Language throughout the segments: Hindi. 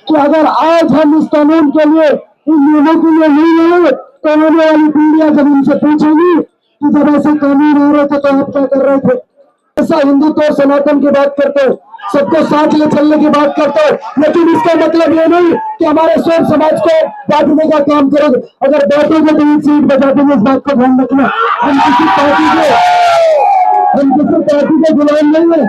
कि अगर आज हम इस कानून के लिए, इन नियमों के लिए नहीं आए तो आने वाली पीढ़ियां जब इनसे पूछेंगी कि जब ऐसे कानून आ रहे थे तो आप क्या कर रहे थे। ऐसा हिंदुत्व और सनातन की बात करते हो, सबको साथ ले चलने की बात करते हो, लेकिन इसका मतलब ये नहीं कि हमारे स्वयं समाज को बांटने का काम करोगे। अगर बांटोगे तो एक सीट बचा देंगे, इस बात को ध्यान रखना। हम किसी पार्टी के गुलाम नहीं है,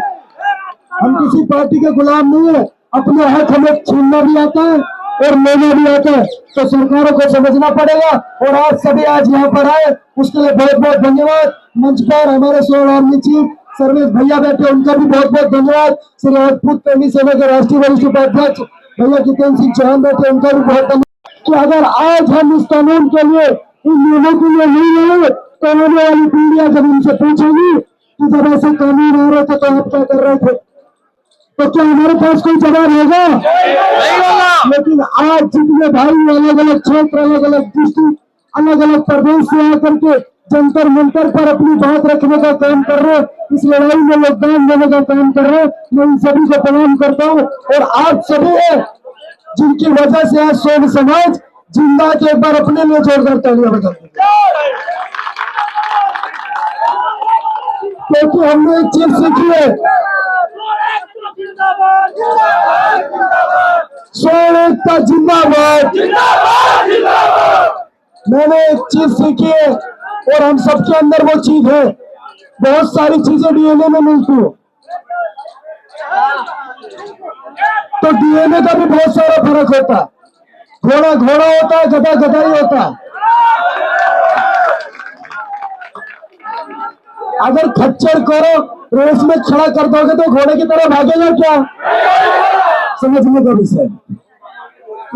हम किसी पार्टी के गुलाम नहीं है। अपने हक हमें छीनना भी आता है और लेना भी आता है, तो सरकारों को समझना पड़ेगा। और आज सभी आज यहाँ पर आए, उसके लिए बहुत बहुत धन्यवाद। मंच पर हमारे सोल आर्मी चीफ सर्वेश भैया बैठे, उनका भी बहुत बहुत धन्यवाद। श्री राजपूत प्रेमी सेना के राष्ट्रीय वरिष्ठ उपाध्यक्ष भैया जितेंद्र सिंह चौहान बैठे, उनका भी बहुत धन्यवाद। कि अगर आज हम इस कानून के लिए, इन नियमों के लिए नहीं आए तो आने वाली पीढ़ियां जब इनसे पूछेंगी कि जब ऐसे कानून आ रहे थे तो आप क्या कर रहे थे, तो क्या हमारे पास कोई जवाब होगा? नहीं होगा। लेकिन आज जितने भाई अलग अलग क्षेत्र, अलग अलग डिस्ट्रिक्ट, अलग अलग प्रदेश से आकर के जंतर मंतर पर अपनी बात रखने का काम कर रहे, इस लड़ाई में योगदान देने का काम कर रहे, मैं इन सभी को प्रणाम करता हूँ। और आप सभी है जिनकी वजह से आज सोन समाज जिंदा के एक बार अपने लिए जोरदार तालियां बजा दी, क्योंकि हमने एक चीज सीखी है, सोन एकता जिंदाबाद। मैंने एक चीज सीखी है और हम सबके अंदर वो चीज है। बहुत सारी चीजें डीएनए में मिलती है, तो डीएनए का भी बहुत सारा फर्क होता है। घोड़ा घोड़ा होता है, गधा गधा ही होता है। अगर खच्चर को रेस में खड़ा कर दोगे तो घोड़े की तरह भागेगा क्या? समझने का विषय।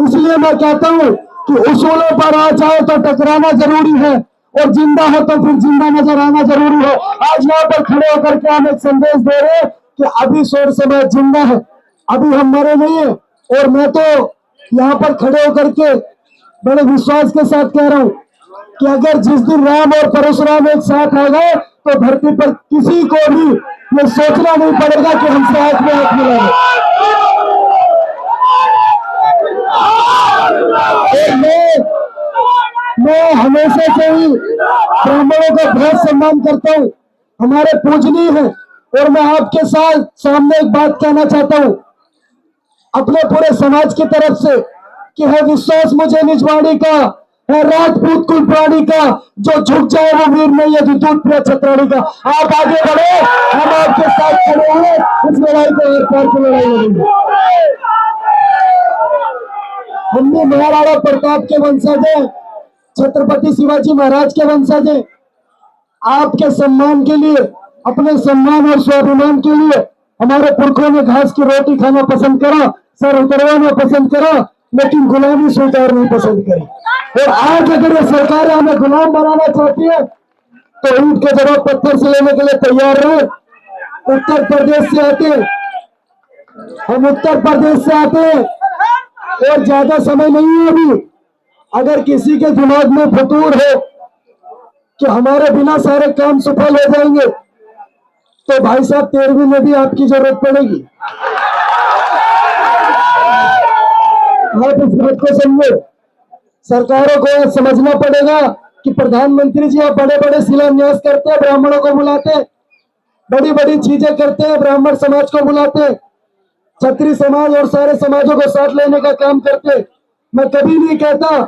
इसलिए मैं कहता हूं कि उसूलों पर आ जाए तो टकराना जरूरी है, और जिंदा हो तो फिर जिंदा नजर आना जरूरी है। आज यहाँ पर खड़े होकर के हम एक संदेश दे रहे हैं कि अभी सोन समाज जिंदा है, अभी हम मरे नहीं है। और मैं तो यहाँ पर खड़े होकर के बड़े विश्वास के साथ कह रहा हूँ कि अगर जिस दिन राम और परशुराम एक साथ आ गए तो धरती पर किसी को भी ये सोचना नहीं पड़ेगा कि हमसे हाथ में हाथ मिलाएंगे। मैं हमेशा से ही ब्राह्मणों का बहुत सम्मान करता हूँ, हमारे पूजनीय है। और मैं आपके साथ सामने एक बात कहना चाहता हूँ अपने पूरे समाज की तरफ से कि है विश्वास मुझे निज वाणी का, है राजपूत कुल प्राणी का, जो झुक जाए वो वीर नहीं है, विद्युत प्रिय छत्राणी का। आप आगे बढ़े, हम आपके साथ खड़े हैं, इस लड़ाई को हर पार की लड़ाई लड़ेंगे। हमने महाराणा प्रताप के वंशज हैं, छत्रपति शिवाजी महाराज के वंशज हैं। आपके सम्मान के लिए, अपने सम्मान और स्वाभिमान के लिए हमारे पुरखों ने घास की रोटी खाना पसंद करा, सर उतरवाना पसंद करा, लेकिन गुलामी स्वीकार नहीं पसंद करी। और आज अगर ये सरकार हमें गुलाम बनाना चाहती है तो ईंट के जवाब पत्थर से लेने के लिए तैयार रहे। उत्तर प्रदेश से आते, हम उत्तर प्रदेश से आते और ज्यादा समय नहीं है अभी। अगर किसी के दिमाग में फतूर हो कि हमारे बिना सारे काम सफल हो जाएंगे तो भाई साहब 13वीं में भी आपकी जरूरत पड़ेगी। आप इस बात को समझो, सरकारों को समझना पड़ेगा कि प्रधानमंत्री जी आप बड़े बड़े शिलान्यास करते हैं, ब्राह्मणों को बुलाते, बड़ी बड़ी चीजें करते हैं, ब्राह्मण समाज को बुलाते, क्षत्रिय समाज और सारे समाजों को साथ लेने का काम करते। मैं कभी नहीं कहता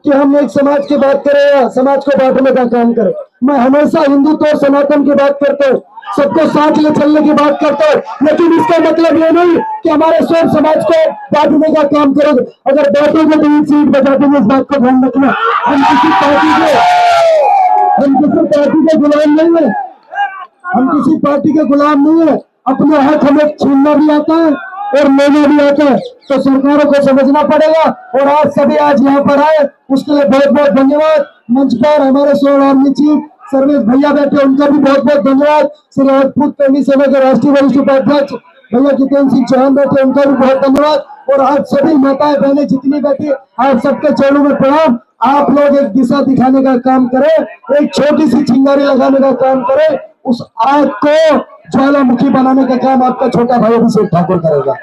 कि हम एक समाज की बात करें या समाज को बांटने का काम करें। मैं हमेशा हिंदुत्व और सनातन की बात करता हूँ, सबको साथ ले चलने की बात करता हूँ, लेकिन इसका मतलब ये नहीं कि हमारे स्वयं समाज को बांटने का काम करोगे। अगर बांटोगे तो एक सीट बचा देंगे, इस बात को ध्यान रखना। हम किसी पार्टी के गुलाम नहीं है, हम किसी पार्टी के गुलाम नहीं है। अपने हक हमें छीनना भी आता है और लेना भी आता है, तो सरकारों को समझना पड़ेगा। और आज सभी आज यहाँ पर आए, उसके लिए बहुत बहुत धन्यवाद। मंच पर हमारे सोल आर्मी चीफ सर्वेश भैया बैठे, उनका भी बहुत बहुत धन्यवाद। श्री राजपूत प्रेमी सेना के राष्ट्रीय वरिष्ठ उपाध्यक्ष भैया जितेंद्र सिंह चौहान बैठे, उनका भी बहुत धन्यवाद। और आज सभी माताएं बहनें जितनी बैठी, आज सबके चरणों में प्रणाम। आप लोग एक दिशा दिखाने का काम करें, एक छोटी सी चिंगारी लगाने का काम करें, उस आग को ज्वालामुखी बनाने का काम आपका छोटा भाई अभिषेक ठाकुर करेगा।